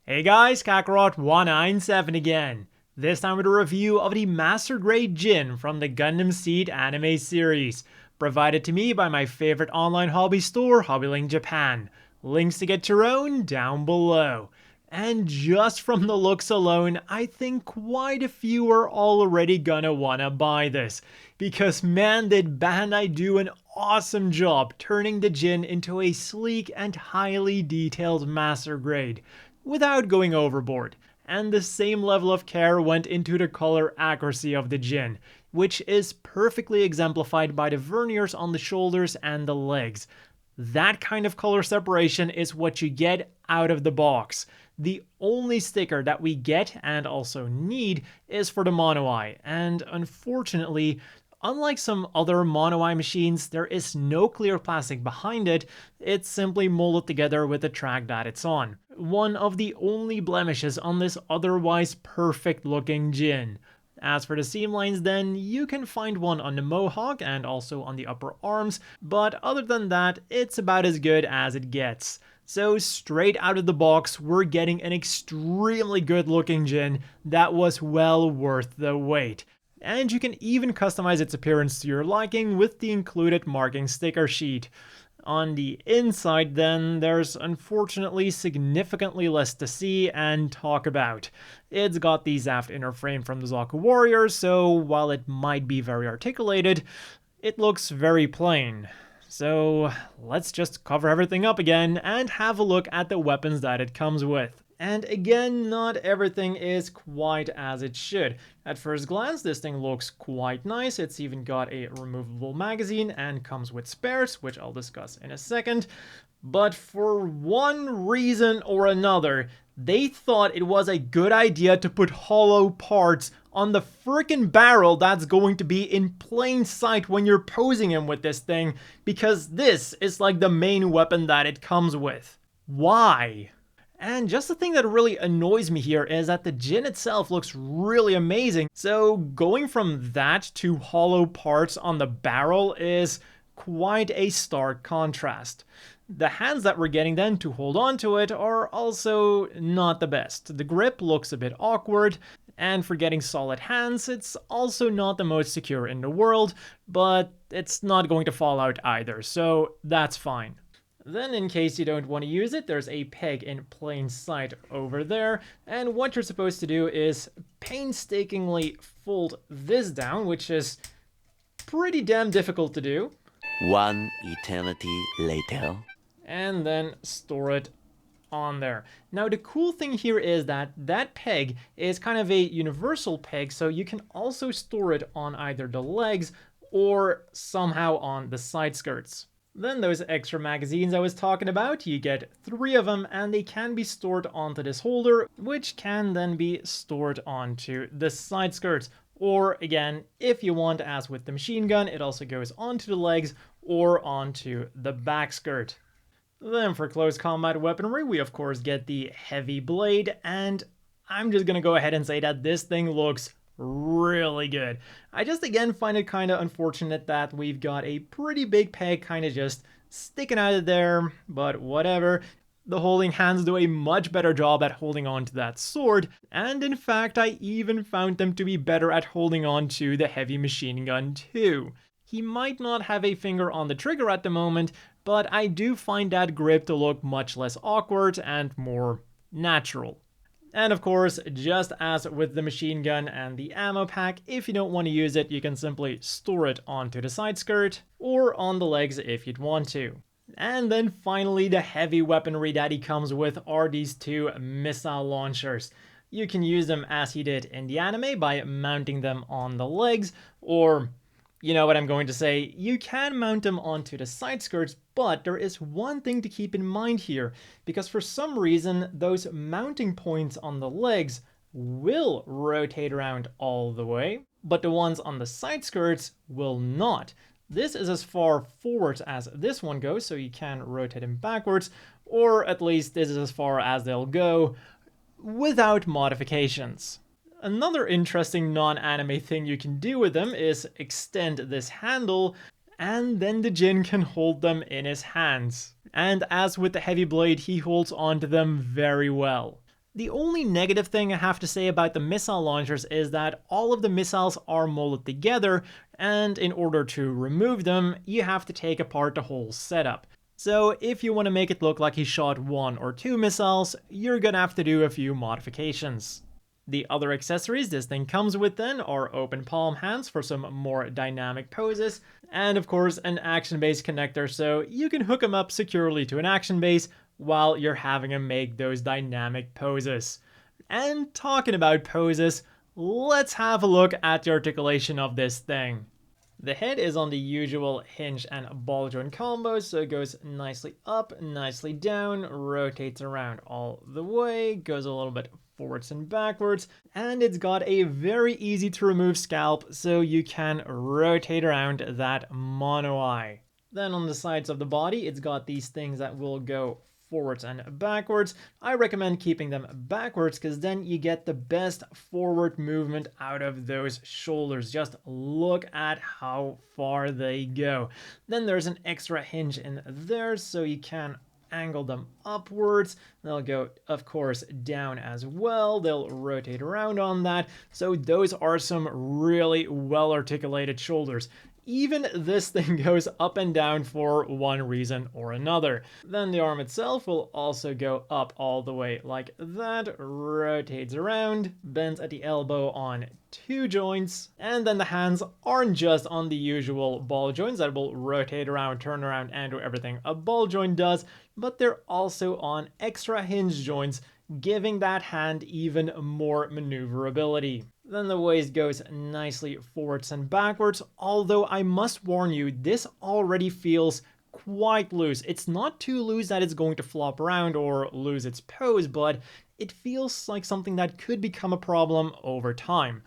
Hey guys, Kakarot197 again. This time with a review of the Master Grade Ginn from the Gundam Seed anime series, provided to me by my favorite online hobby store, Hobbylink Japan. Links to get your own down below. And just from the looks alone, I think quite a few are already gonna wanna buy this. Because man, did Bandai do an awesome job turning the Ginn into a sleek and highly detailed Master Grade, without going overboard. And the same level of care went into the color accuracy of the Ginn, which is perfectly exemplified by the verniers on the shoulders and the legs. That kind of color separation is what you get out of the box. The only sticker that we get and also need is for the mono eye, and unfortunately, unlike some other mono eye machines, there is no clear plastic behind it. It's simply molded together with the track that it's on. One of the only blemishes on this otherwise perfect looking Ginn. As for the seam lines then, you can find one on the mohawk and also on the upper arms, but other than that, it's about as good as it gets. So straight out of the box, we're getting an extremely good looking Ginn that was well worth the wait. And you can even customize its appearance to your liking with the included marking sticker sheet. On the inside then, there's unfortunately significantly less to see and talk about. It's got the Zaft inner frame from the Zaku Warrior, so while it might be very articulated, it looks very plain. So let's just cover everything up again and have a look at the weapons that it comes with. And again, not everything is quite as it should. At first glance, this thing looks quite nice. It's even got a removable magazine and comes with spares, which I'll discuss in a second. But for one reason or another, they thought it was a good idea to put hollow parts on the frickin' barrel that's going to be in plain sight when you're posing him with this thing, because this is like the main weapon that it comes with. Why? And just the thing that really annoys me here is that the Ginn itself looks really amazing, so going from that to hollow parts on the barrel is quite a stark contrast. The hands that we're getting then to hold on to it are also not the best. The grip looks a bit awkward, and for getting solid hands, it's also not the most secure in the world, but it's not going to fall out either, so that's fine. Then, in case you don't want to use it, there's a peg in plain sight over there, and what you're supposed to do is painstakingly fold this down, which is pretty damn difficult to do. One eternity later. And then store it on there. Now, the cool thing here is that that peg is kind of a universal peg, so you can also store it on either the legs or somehow on the side skirts. Then those extra magazines I was talking about, you get 3 of them and they can be stored onto this holder, which can then be stored onto the side skirts. Or again, if you want, as with the machine gun, it also goes onto the legs or onto the back skirt. Then for close combat weaponry, we of course get the heavy blade, and I'm just gonna go ahead and say that this thing looks really good. I just again find it kind of unfortunate that we've got a pretty big peg kind of just sticking out of there, but whatever. The holding hands do a much better job at holding on to that sword, and in fact I even found them to be better at holding on to the heavy machine gun too. He might not have a finger on the trigger at the moment, but I do find that grip to look much less awkward and more natural. And of course, just as with the machine gun and the ammo pack, if you don't want to use it, you can simply store it onto the side skirt or on the legs if you'd want to. And then finally, the heavy weaponry that he comes with are these 2 missile launchers. You can use them as he did in the anime by mounting them on the legs, or you know what I'm going to say, you can mount them onto the side skirts, but there is one thing to keep in mind here, because for some reason those mounting points on the legs will rotate around all the way, but the ones on the side skirts will not. This is as far forward as this one goes, so you can rotate them backwards, or at least this is as far as they'll go without modifications. Another interesting non-anime thing you can do with them is extend this handle and then the Ginn can hold them in his hands. And as with the heavy blade, he holds onto them very well. The only negative thing I have to say about the missile launchers is that all of the missiles are molded together, and in order to remove them, you have to take apart the whole setup. So if you want to make it look like he shot 1 or 2 missiles, you're gonna have to do a few modifications. The other accessories this thing comes with then are open palm hands for some more dynamic poses, and of course an action base connector so you can hook them up securely to an action base while you're having him make those dynamic poses. And talking about poses, let's have a look at the articulation of this thing. The head is on the usual hinge and ball joint combos, so it goes nicely up, nicely down, rotates around all the way, goes a little bit forwards and backwards, and it's got a very easy to remove scalp, so you can rotate around that mono eye. Then on the sides of the body, it's got these things that will go forwards and backwards. I recommend keeping them backwards because then you get the best forward movement out of those shoulders. Just look at how far they go. Then there's an extra hinge in there so you can angle them upwards. They'll go, of course, down as well. They'll rotate around on that. So those are some really well articulated shoulders. Even this thing goes up and down for one reason or another. Then the arm itself will also go up all the way like that, rotates around, bends at the elbow on 2 joints, and then the hands aren't just on the usual ball joints that will rotate around, turn around, and do everything a ball joint does, but they're also on extra hinge joints, giving that hand even more maneuverability. Then the waist goes nicely forwards and backwards, although I must warn you, this already feels quite loose. It's not too loose that it's going to flop around or lose its pose, but it feels like something that could become a problem over time.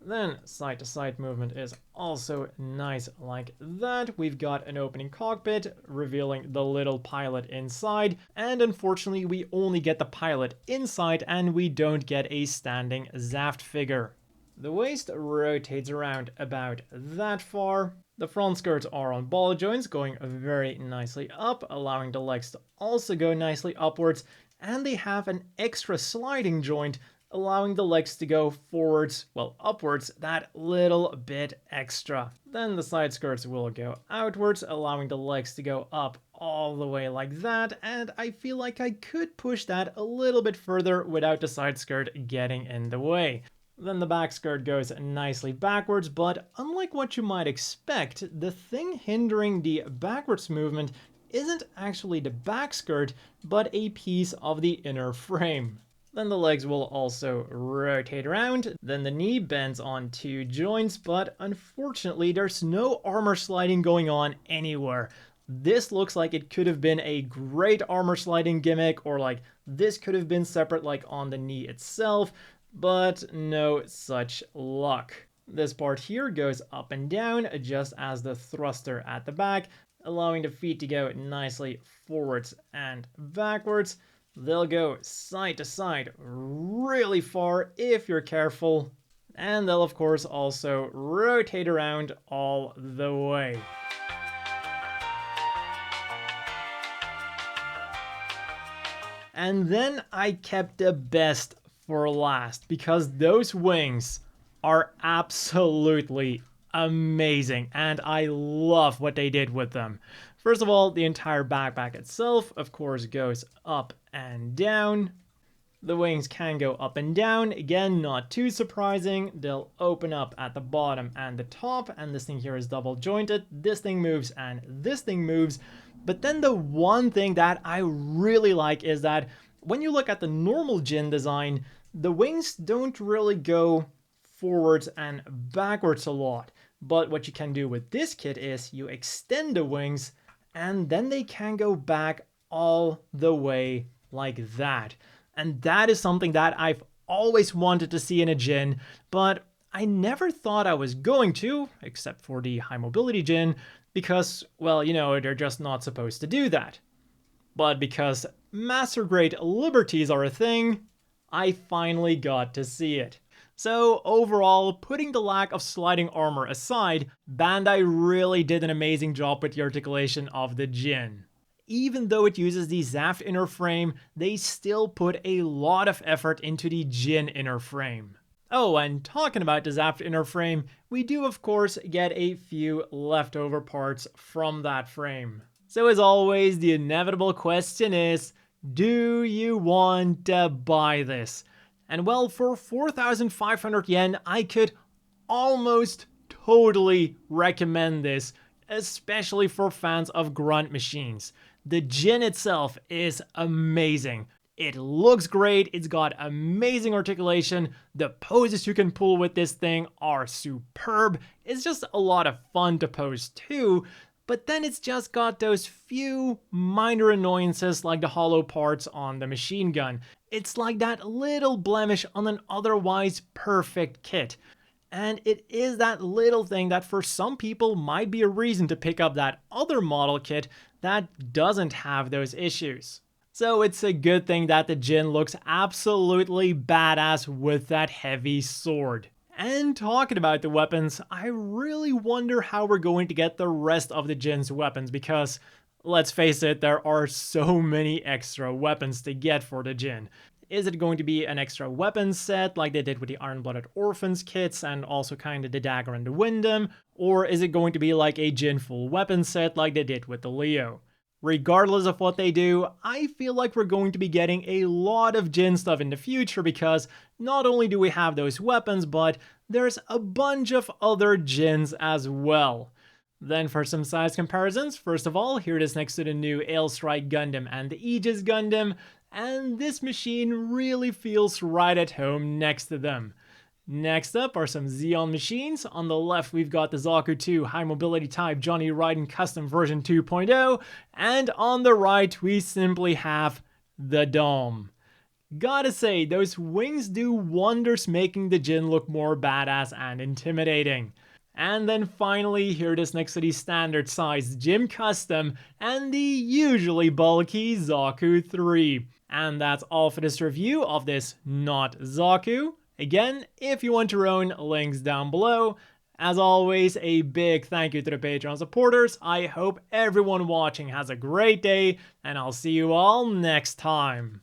Then side to side movement is also nice like that. We've got an opening cockpit revealing the little pilot inside, and unfortunately we only get the pilot inside and we don't get a standing Zaft figure. The waist rotates around about that far. The front skirts are on ball joints going very nicely up, allowing the legs to also go nicely upwards, and they have an extra sliding joint allowing the legs to go forwards, well upwards, that little bit extra. Then the side skirts will go outwards, allowing the legs to go up all the way like that, and I feel like I could push that a little bit further without the side skirt getting in the way. Then the back skirt goes nicely backwards, but unlike what you might expect, the thing hindering the backwards movement isn't actually the back skirt, but a piece of the inner frame. Then the legs will also rotate around, then the knee bends on 2 joints, but unfortunately there's no armor sliding going on anywhere. This looks like it could have been a great armor sliding gimmick, or like this could have been separate like on the knee itself, but no such luck. This part here goes up and down just as the thruster at the back, allowing the feet to go nicely forwards and backwards. They'll go side to side really far if you're careful, and they'll of course also rotate around all the way. And then I kept the best for last, because those wings are absolutely amazing and I love what they did with them. First of all, the entire backpack itself of course goes up and down. The wings can go up and down, again not too surprising. They'll open up at the bottom and the top, and this thing here is double jointed. This thing moves and this thing moves. But then the one thing that I really like is that when you look at the normal Ginn design, the wings don't really go forwards and backwards a lot. But what you can do with this kit is you extend the wings and then they can go back all the way like that. And that is something that I've always wanted to see in a Ginn, but I never thought I was going to, except for the high mobility Ginn, because, well, you know, they're just not supposed to do that. But because master grade liberties are a thing, I finally got to see it. So overall, putting the lack of sliding armor aside, Bandai really did an amazing job with the articulation of the Ginn. Even though it uses the Zaft inner frame, they still put a lot of effort into the Ginn inner frame. Oh, and talking about the Zaft inner frame, we do of course get a few leftover parts from that frame. So as always, the inevitable question is, do you want to buy this? And well, for 4,500 yen, I could almost totally recommend this, especially for fans of grunt machines. The Ginn itself is amazing. It looks great, it's got amazing articulation, the poses you can pull with this thing are superb, it's just a lot of fun to pose too, but then it's just got those few minor annoyances like the hollow parts on the machine gun. It's like that little blemish on an otherwise perfect kit. And it is that little thing that for some people might be a reason to pick up that other model kit that doesn't have those issues. So it's a good thing that the Ginn looks absolutely badass with that heavy sword. And talking about the weapons, I really wonder how we're going to get the rest of the Ginn's weapons because, let's face it, there are so many extra weapons to get for the Ginn. Is it going to be an extra weapon set like they did with the Iron-Blooded Orphans kits and also kind of the Dagger and the Windham? Or is it going to be like a Ginn full weapon set like they did with the Leo? Regardless of what they do, I feel like we're going to be getting a lot of Ginn stuff in the future because not only do we have those weapons, but there's a bunch of other Ginns as well. Then for some size comparisons, first of all, here it is next to the new Ailstrike Gundam and the Aegis Gundam, and this machine really feels right at home next to them. Next up are some Xeon machines. On the left, we've got the Zaku 2 High Mobility Type Johnny Raiden Custom version 2.0, and on the right, we simply have the Dome. Gotta say, those wings do wonders making the Ginn look more badass and intimidating. And then finally, here it is next to the standard sized Gym Custom and the usually bulky Zaku 3. And that's all for this review of this Not Zaku. Again, if you want your own, links down below. As always, a big thank you to the Patreon supporters. I hope everyone watching has a great day, and I'll see you all next time.